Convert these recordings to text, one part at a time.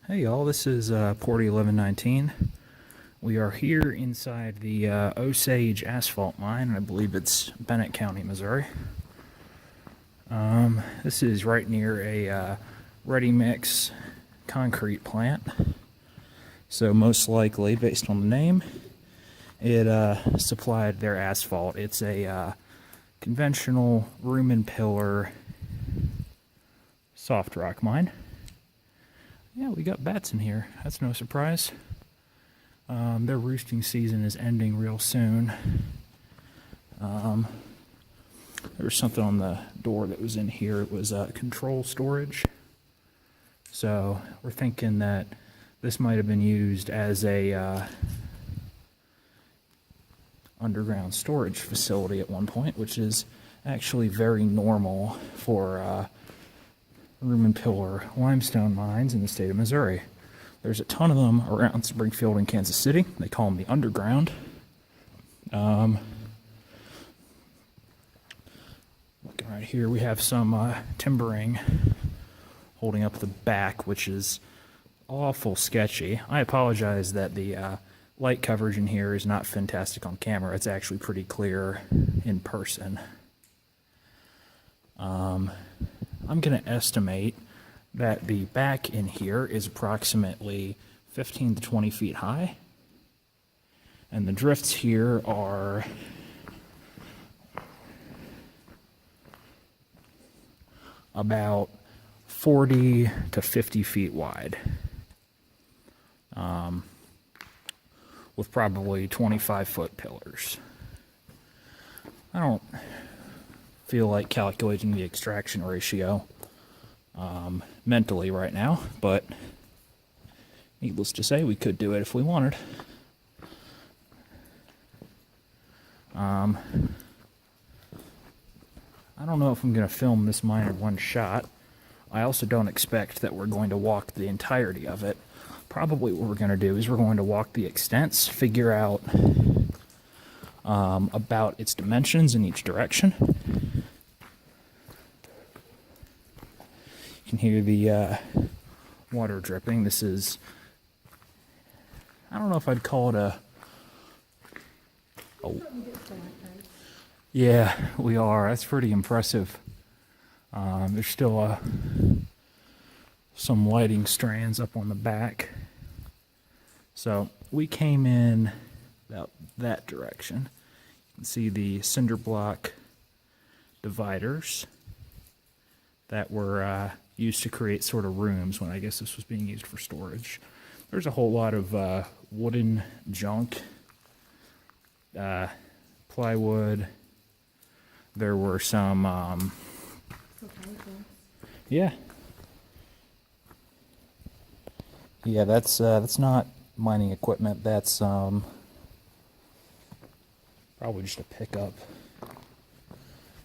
Hey y'all, this is Porty 1119. We are here inside the Osage Asphalt Mine, and I believe it's Bennett County, Missouri. This is right near a ready-mix concrete plant. So most likely, based on the name, it supplied their asphalt. It's a conventional room and pillar soft rock mine. Yeah, we got bats in here. That's no surprise. Their roosting season is ending real soon. There was something on the door that was in here. It was control storage. So we're thinking that this might have been used as a underground storage facility at one point, which is actually very normal for room and pillar limestone mines in the state of Missouri. There's a ton of them around Springfield and Kansas City. They call them the underground. Looking right here, we have some timbering holding up the back, which is awful sketchy. I apologize that the light coverage in here is not fantastic on camera. It's actually pretty clear in person. I'm going to estimate that the back in here is approximately 15 to 20 feet high. And the drifts here are about 40 to 50 feet wide. With probably 25-foot pillars. I don't feel like calculating the extraction ratio mentally right now, but needless to say, we could do it if we wanted. I don't know if I'm going to film this mine in one shot. I also don't expect that we're going to walk the entirety of it. Probably what we're going to do is we're going to walk the extents, figure out about its dimensions in each direction. You can hear the water dripping. This is, I don't know if I'd call it a yeah, we are. That's pretty impressive. There's still some lighting strands up on the back. So we came in about that direction. You can see the cinder block dividers that were used to create sort of rooms when I guess this was being used for storage. There's a whole lot of wooden junk, plywood. There were some, yeah. Yeah, that's not mining equipment. That's probably just a pickup.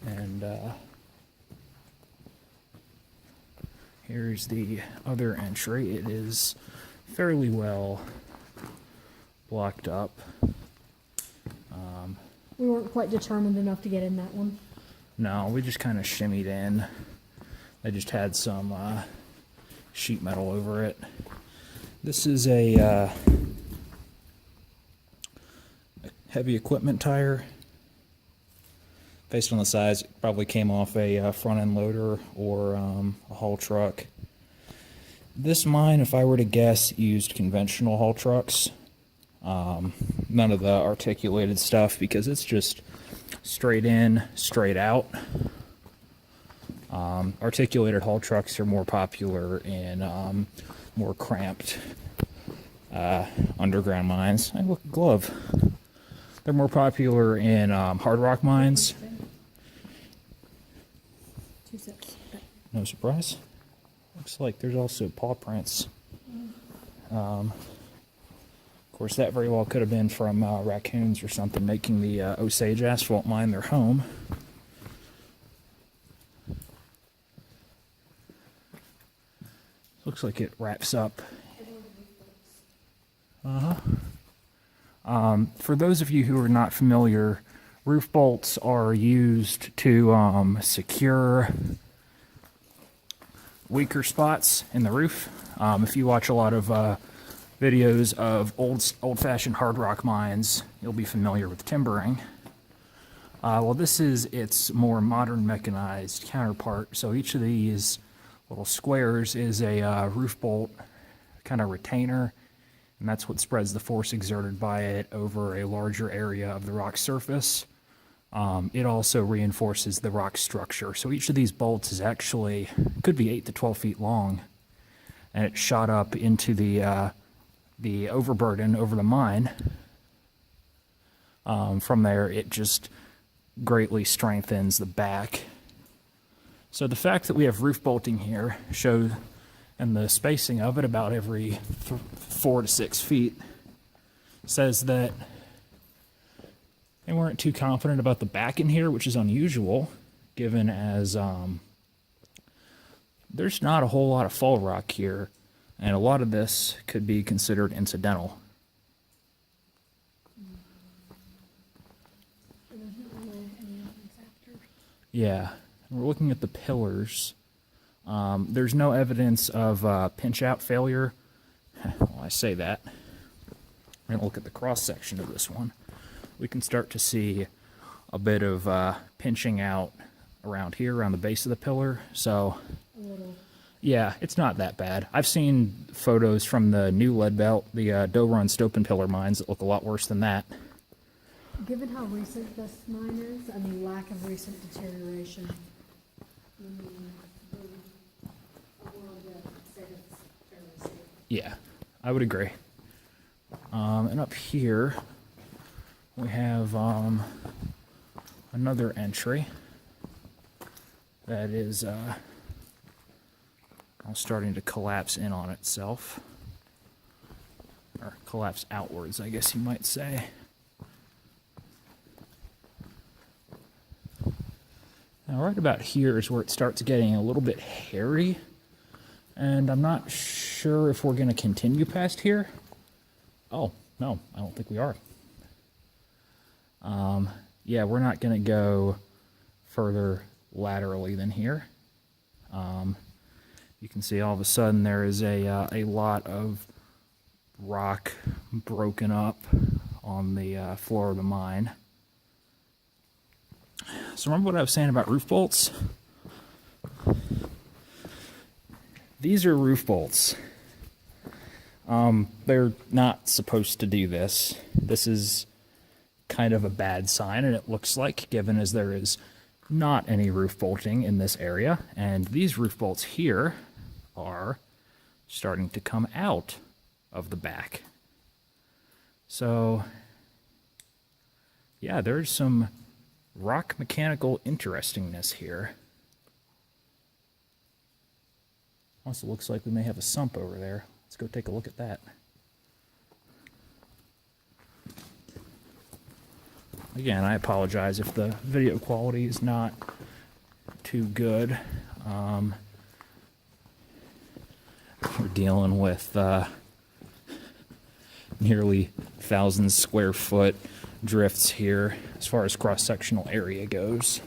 And here's the other entry. It is fairly well blocked up. We weren't quite determined enough to get in that one. No, we just kind of shimmied in. They just had some sheet metal over it. This is a heavy equipment tire. Based on the size, it probably came off a front-end loader or a haul truck. This mine, if I were to guess, used conventional haul trucks. None of the articulated stuff, because it's just straight in, straight out. Articulated haul trucks are more popular in more cramped underground mines. Hey, look, glove. They're more popular in hard rock mines. No surprise. Looks like there's also paw prints. Of course, that very well could have been from raccoons or something making the Osage Asphalt Mine their home. Looks like it wraps up. For those of you who are not familiar, roof bolts are used to secure weaker spots in the roof. If you watch a lot of videos of old-fashioned hard rock mines, you'll be familiar with timbering. Well, this is its more modern mechanized counterpart. So each of these little squares is a roof bolt kind of retainer, and that's what spreads the force exerted by it over a larger area of the rock surface. It also reinforces the rock structure. So each of these bolts is actually, could be 8 to 12 feet long, and it's shot up into the overburden over the mine. From there, it just greatly strengthens the back. So the fact that we have roof bolting here shows, and the spacing of it about every 4 to 6 feet, says that they weren't too confident about the back in here, which is unusual, given as there's not a whole lot of fall rock here, and a lot of this could be considered incidental. Yeah, we're looking at the pillars. There's no evidence of pinch-out failure. Well, I say that. We're going to look at the cross-section of this one. We can start to see a bit of pinching out around here, around the base of the pillar. So, yeah, it's not that bad. I've seen photos from the new lead belt, the Doe Run Stopin pillar mines, that look a lot worse than that. Given how recent this mine is, and the lack of recent deterioration, Yeah, I would agree. And up here, we have another entry that is starting to collapse in on itself, or collapse outwards, I guess you might say. Now, right about here is where it starts getting a little bit hairy, and I'm not sure if we're going to continue past here. Oh, no, I don't think we are. Yeah, we're not going to go further laterally than here. You can see all of a sudden there is a lot of rock broken up on the floor of the mine. So remember what I was saying about roof bolts? These are roof bolts. They're not supposed to do this. This is kind of a bad sign, and it looks like, given as there is not any roof bolting in this area, and these roof bolts here are starting to come out of the back. So, yeah, there's some rock mechanical interestingness here. Also looks like we may have a sump over there. Let's go take a look at that. Again, I apologize if the video quality is not too good. We're dealing with nearly 1,000 square foot drifts here as far as cross-sectional area goes.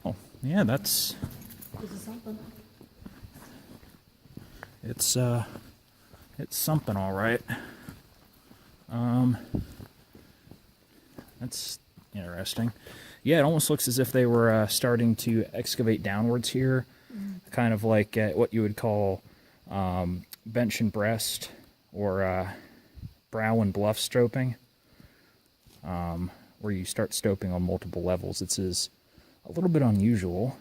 Oh, yeah, that's... This is something. It's something, all right. That's interesting. Yeah, it almost looks as if they were starting to excavate downwards here, kind of like what you would call bench and breast, or brow and bluff stoping, where you start stoping on multiple levels. This is a little bit unusual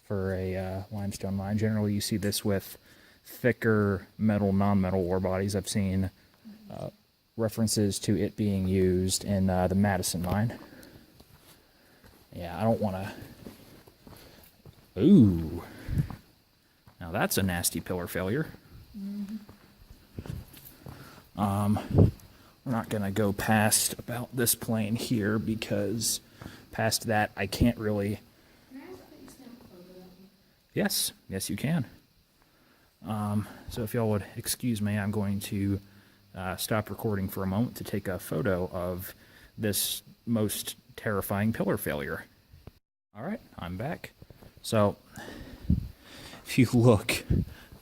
for a limestone mine. Generally, you see this with thicker metal, non-metal ore bodies. I've seen references to it being used in the Madison mine. Yeah, I don't want to... Ooh. Now that's a nasty pillar failure. We're not going to go past about this plane here, because past that I can't really... Yes, yes you can. So if y'all would excuse me, I'm going to stop recording for a moment to take a photo of this most terrifying pillar failure. All right, I'm back. So, if you look,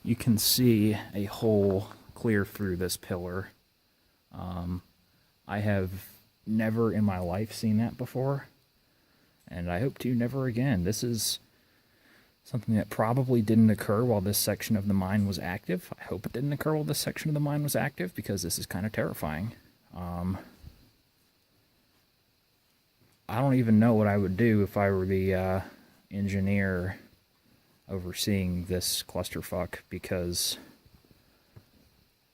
you can see a hole clear through this pillar. I have never in my life seen that before, and I hope to never again. This is something that probably didn't occur while this section of the mine was active. I hope it didn't occur while this section of the mine was active, because this is kind of terrifying. I don't even know what I would do if I were the engineer overseeing this clusterfuck, because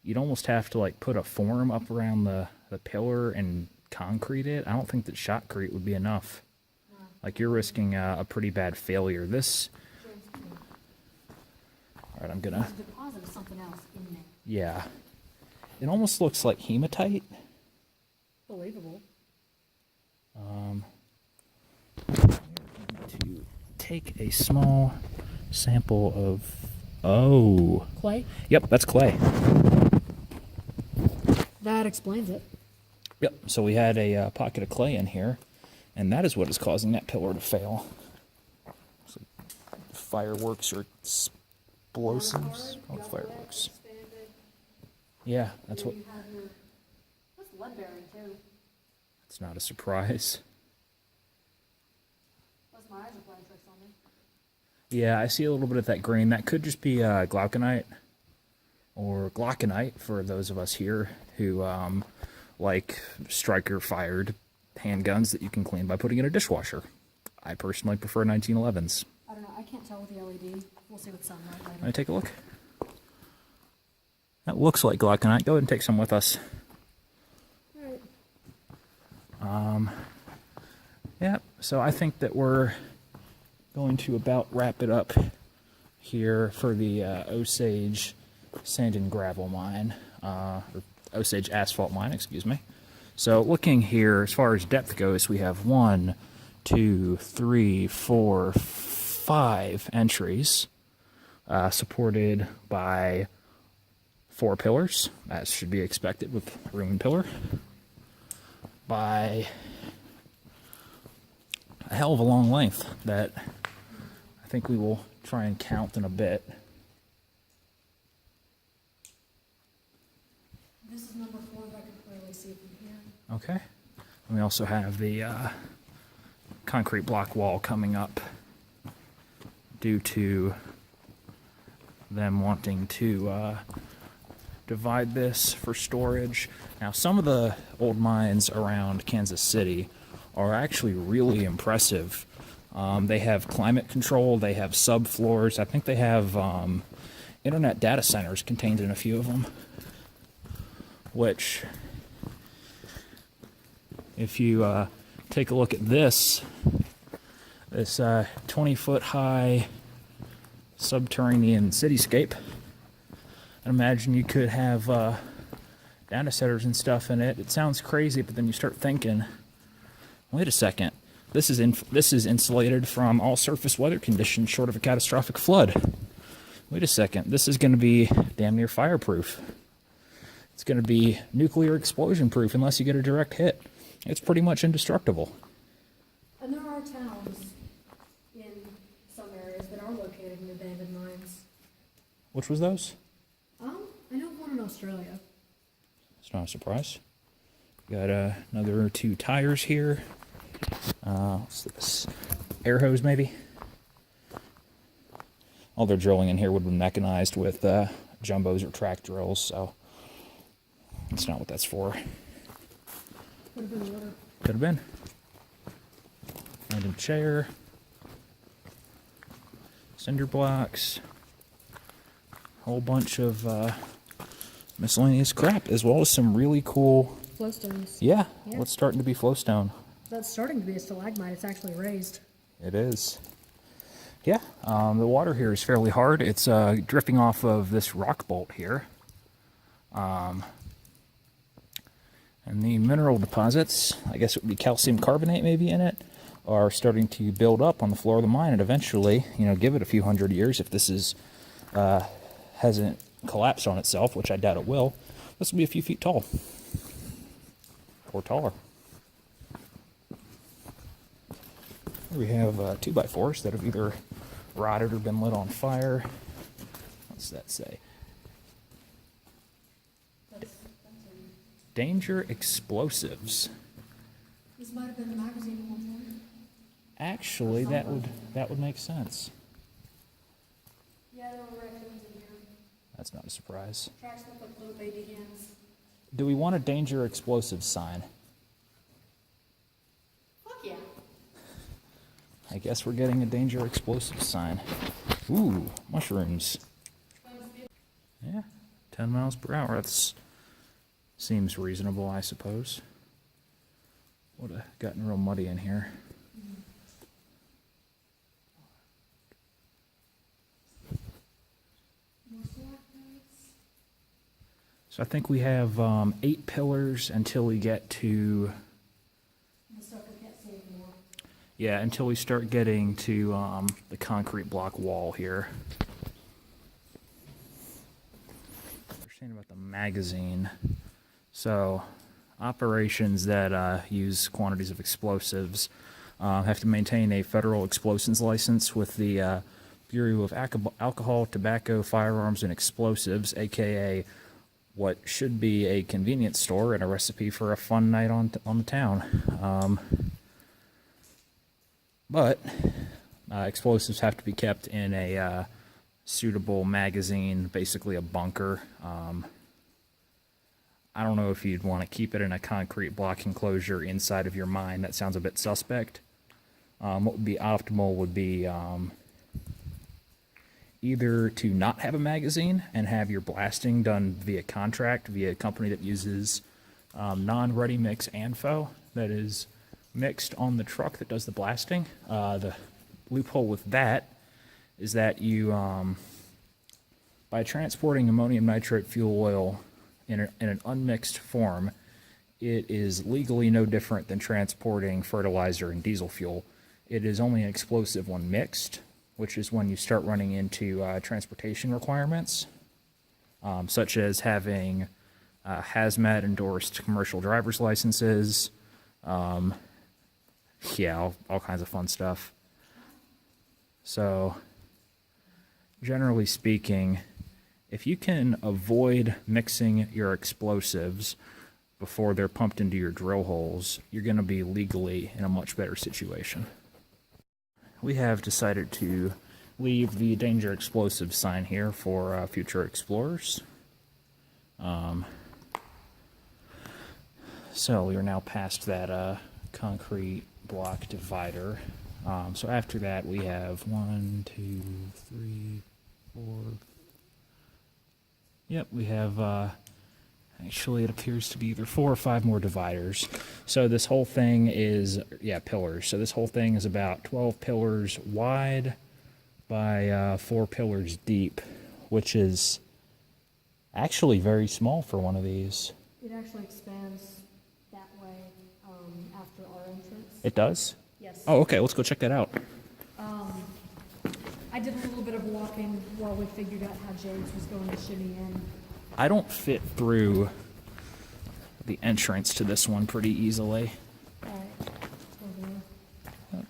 you'd almost have to like put a form up around the pillar and concrete it. I don't think that shotcrete would be enough. No. Like, you're risking a pretty bad failure. This... Alright, I'm gonna... There's a deposit of something else in there. Yeah. It almost looks like hematite. Believable. To take a small sample of... Oh. Clay? Yep, that's clay. That explains it. Yep, so we had a pocket of clay in here, and that is what is causing that pillar to fail. So fireworks or explosives? Oh, it's fireworks. Yeah, that's what... That's lead bearing too. It's not a surprise. Plus my eyes are playing tricks on me. Yeah, I see a little bit of that green. That could just be glauconite, or glauconite for those of us here who like striker-fired handguns that you can clean by putting in a dishwasher. I personally prefer 1911s. I don't know. I can't tell with the LED. We'll see with sunlight later. Let me take a look. That looks like glauconite. Go ahead and take some with us. All right. Yeah, so I think that we're going to about wrap it up here for the Osage Sand and Gravel Mine, or Osage Asphalt Mine, excuse me. So looking here, as far as depth goes, we have 1, 2, 3, 4, 5 entries, supported by 4 pillars, as should be expected with room and pillar, by a hell of a long length that I think we will try and count in a bit. This is number 4 if I can clearly see from here. Okay. And we also have the concrete block wall coming up due to them wanting to divide this for storage. Now, some of the old mines around Kansas City are actually really impressive. They have climate control, they have subfloors, I think they have internet data centers contained in a few of them, which, if you take a look at this 20-foot high subterranean cityscape, I imagine you could have data centers and stuff in it. It sounds crazy, but then you start thinking, wait a second, this is insulated from all surface weather conditions short of a catastrophic flood. Wait a second, this is going to be damn near fireproof. It's going to be nuclear explosion proof unless you get a direct hit. It's pretty much indestructible. And there are towns in some areas that are located in abandoned mines. Which was those? I know one in Australia. It's not a surprise. Got another 2 tires here. What's this? Air hose, maybe? All their drilling in here would have been mechanized with jumbos or track drills, so that's not what that's for. Could have been water. Could have been. Random chair. Cinder blocks. Whole bunch of miscellaneous crap, as well as some really cool... Flowstones. Yeah, Yeah. what's starting to be flowstone. That's starting to be a stalagmite. It's actually raised. It is. Yeah, the water here is fairly hard. It's dripping off of this rock bolt here. And the mineral deposits, I guess it would be calcium carbonate maybe in it, are starting to build up on the floor of the mine, and eventually, give it a few hundred years if this is hasn't collapsed on itself, which I doubt it will, this will be a few feet tall. Or taller. Here we have 2x4s that have either rotted or been lit on fire. What's that say? That's Danger explosives. this might have been the magazine at one time. Actually, that would make sense. Yeah, there were raccoons in here. That's not a surprise. Tracks look like little baby hands. Do we want a danger explosives sign? Fuck yeah. I guess we're getting a danger explosives sign. Ooh, mushrooms. Yeah, 10 miles per hour. That seems reasonable, I suppose. Would have gotten real muddy in here. More stalactites. So I think we have 8 pillars until we get to, The stuff we can't see anymore. yeah, until we start getting to the concrete block wall here. Understand about the magazine. So operations that use quantities of explosives have to maintain a federal explosives license with the Bureau of Alcohol, Tobacco, Firearms, and Explosives, aka what should be a convenience store and a recipe for a fun night on the town. But explosives have to be kept in a suitable magazine, basically a bunker. I don't know if you'd want to keep it in a concrete block enclosure inside of your mine. That sounds a bit suspect. What would be optimal would be either to not have a magazine and have your blasting done via contract, via a company that uses non-ready mix ANFO that is mixed on the truck that does the blasting. The loophole with that is that you, by transporting ammonium nitrate fuel oil in an unmixed form, it is legally no different than transporting fertilizer and diesel fuel. It is only an explosive when mixed, which is when you start running into transportation requirements, such as having hazmat endorsed commercial driver's licenses, yeah, all kinds of fun stuff. So, generally speaking, if you can avoid mixing your explosives before they're pumped into your drill holes, you're going to be legally in a much better situation. We have decided to leave the danger explosive sign here for future explorers. So we are now past that concrete block divider. So after that we have 1, 2, 3, 4. Yep, we have actually it appears to be either 4 or 5 more dividers. So this whole thing is, yeah, pillars. So this whole thing is about 12 pillars wide by 4 pillars deep, which is actually very small for one of these. It actually expands that way after our entrance. It does? Yes. Oh, okay, let's go check that out. I did a little bit of walking while we figured out how James was going to shimmy in. I don't fit through the entrance to this one pretty easily. All right. Over there.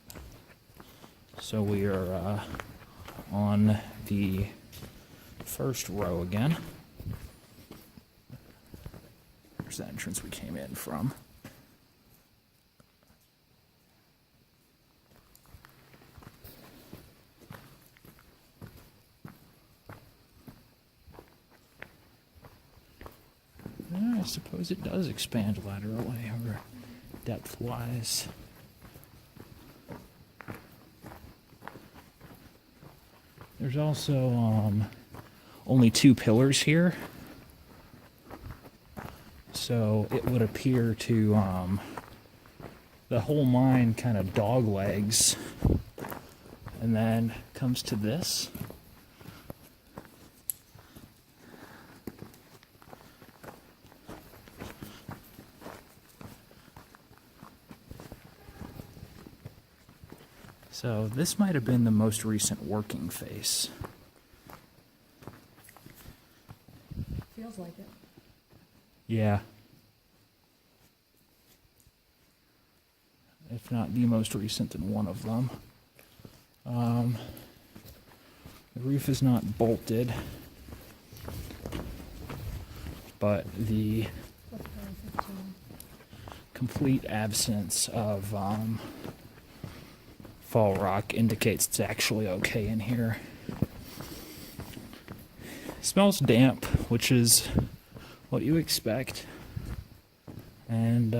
So we are on the first row again. There's the entrance we came in from. I suppose it does expand laterally or depth-wise. There's also only 2 pillars here, so it would appear to the whole mine kind of dog legs, and then comes to this. So this might have been the most recent working face. Feels like it. Yeah. if not the most recent in one of them. The roof is not bolted, but the complete absence of fall rock indicates it's actually okay in here. Smells damp, which is what you expect. And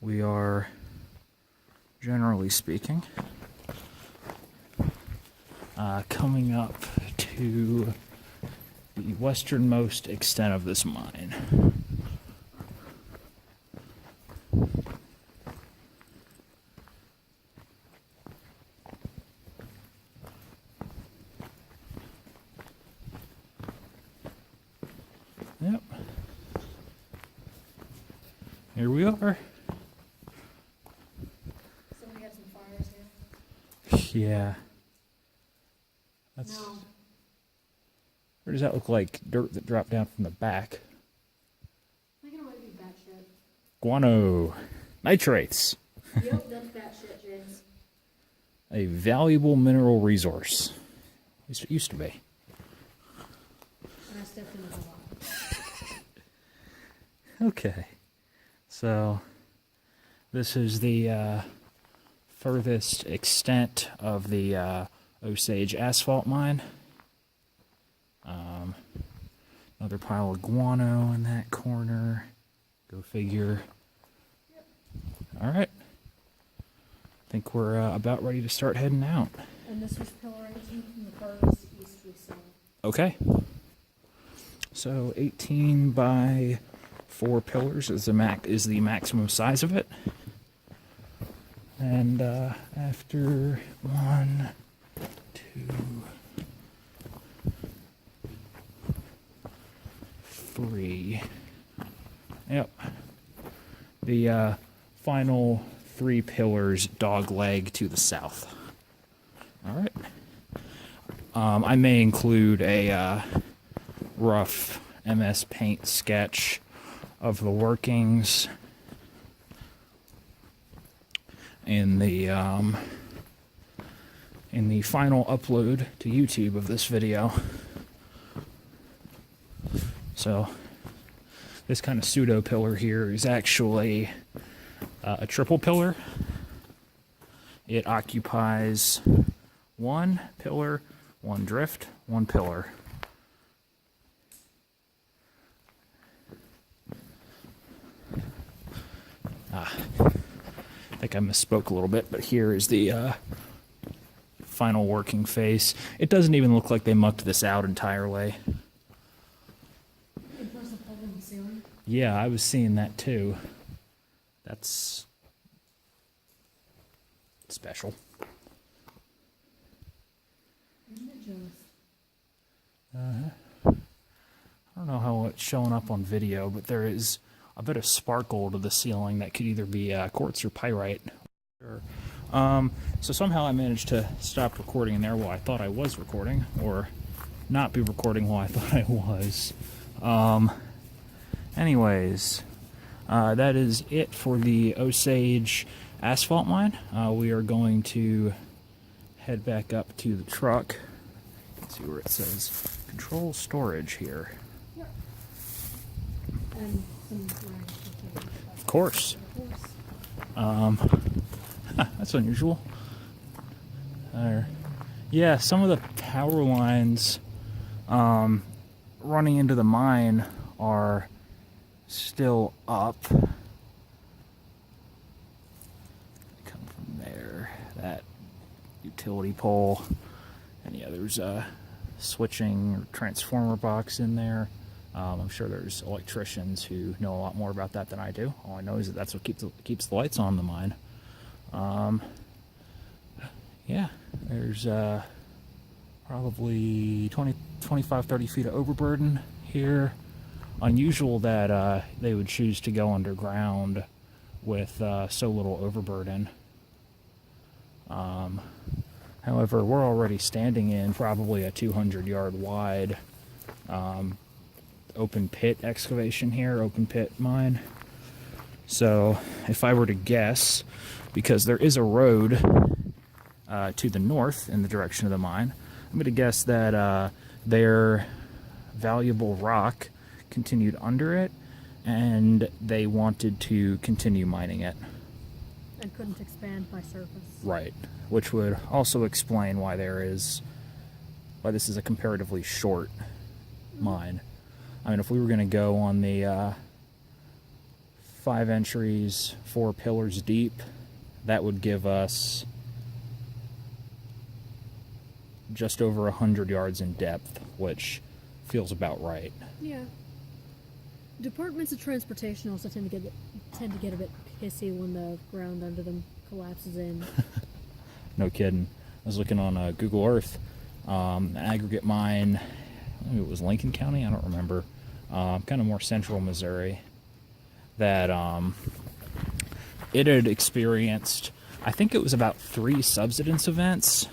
we are, generally speaking, coming up to the westernmost extent of this mine. Yep. Here we are. So we have some fires here? Yeah. That's. No. Or does that look like dirt that dropped down from the back? I think it might be bat shit. Guano. Nitrates. Yep, that's bat shit, James. A valuable mineral resource. At least it used to be. And I stepped into the water. Okay. So, this is the furthest extent of the Osage Asphalt Mine. Another pile of guano in that corner. Go figure. Yep. All right. I think we're about ready to start heading out. And this was pillar 18 from the furthest east we saw. Okay. So 18 by 4 pillars is the maximum size of it. And after 1, 2, 3. Yep. The final 3 pillars dog leg to the south. All right. I may include a rough MS Paint sketch of the workings in the final upload to YouTube of this video. So this kind of pseudo pillar here is actually a triple pillar. It occupies 1 pillar, 1 drift, 1 pillar. I think I misspoke a little bit, but here is the final working face. It doesn't even look like they mucked this out entirely. It was a hole in the ceiling. Yeah, I was seeing that too. That's special. Isn't it just? I don't know how it's showing up on video, but there is a bit of sparkle to the ceiling that could either be quartz or pyrite. So somehow I managed to stop recording in there while I thought I was recording, or not be recording while I thought I was. Anyways, that is it for the Osage Asphalt Mine. We are going to head back up to the truck. Let's see where it says control storage here. Yep. And some rags. Of course. That's unusual. Yeah, some of the power lines running into the mine are still up. Come from there, that utility pole, and yeah, there's a switching or transformer box in there. I'm sure there's electricians who know a lot more about that than I do. All I know is that that's what keeps the lights on in the mine. Yeah, there's probably 25, 30 feet of overburden here. Unusual that they would choose to go underground with so little overburden. However, we're already standing in probably a 200-yard wide open pit excavation here, open pit mine. So if I were to guess, because there is a road to the north in the direction of the mine, I'm going to guess that their valuable rock continued under it, and they wanted to continue mining it. And couldn't expand by surface. Right, which would also explain why this is a comparatively short mine. I mean, if we were going to go on the 5 entries, 4 pillars deep, that would give us just over 100 yards in depth, which feels about right. Yeah. Departments of transportation also tend to get a bit pissy when the ground under them collapses in. No kidding. I was looking on Google Earth, an aggregate mine, maybe it was Lincoln County, I don't remember, kind of more central Missouri, that it had experienced, I think it was about 3 subsidence events.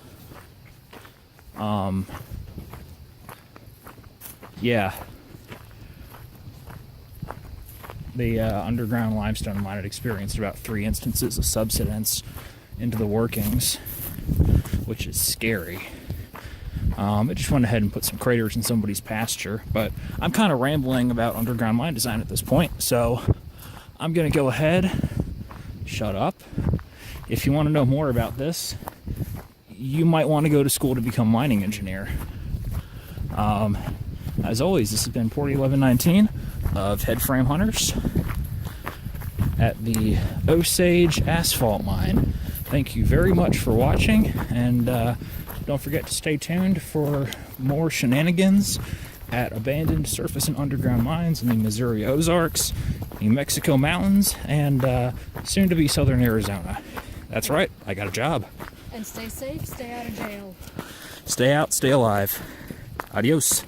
Yeah. The underground limestone mine had experienced about 3 instances of subsidence into the workings, which is scary. It just went ahead and put some craters in somebody's pasture, but I'm kind of rambling about underground mine design at this point, so I'm going to go ahead, shut up. If you want to know more about this, you might want to go to school to become a mining engineer. As always, this has been Port 1119 of Headframe Hunters at the Osage Asphalt Mine. Thank you very much for watching, and don't forget to stay tuned for more shenanigans at abandoned surface and underground mines in the Missouri Ozarks, New Mexico mountains, and soon to be southern Arizona. That's right, I got a job. And stay safe, stay out of jail. Stay out, stay alive. Adios.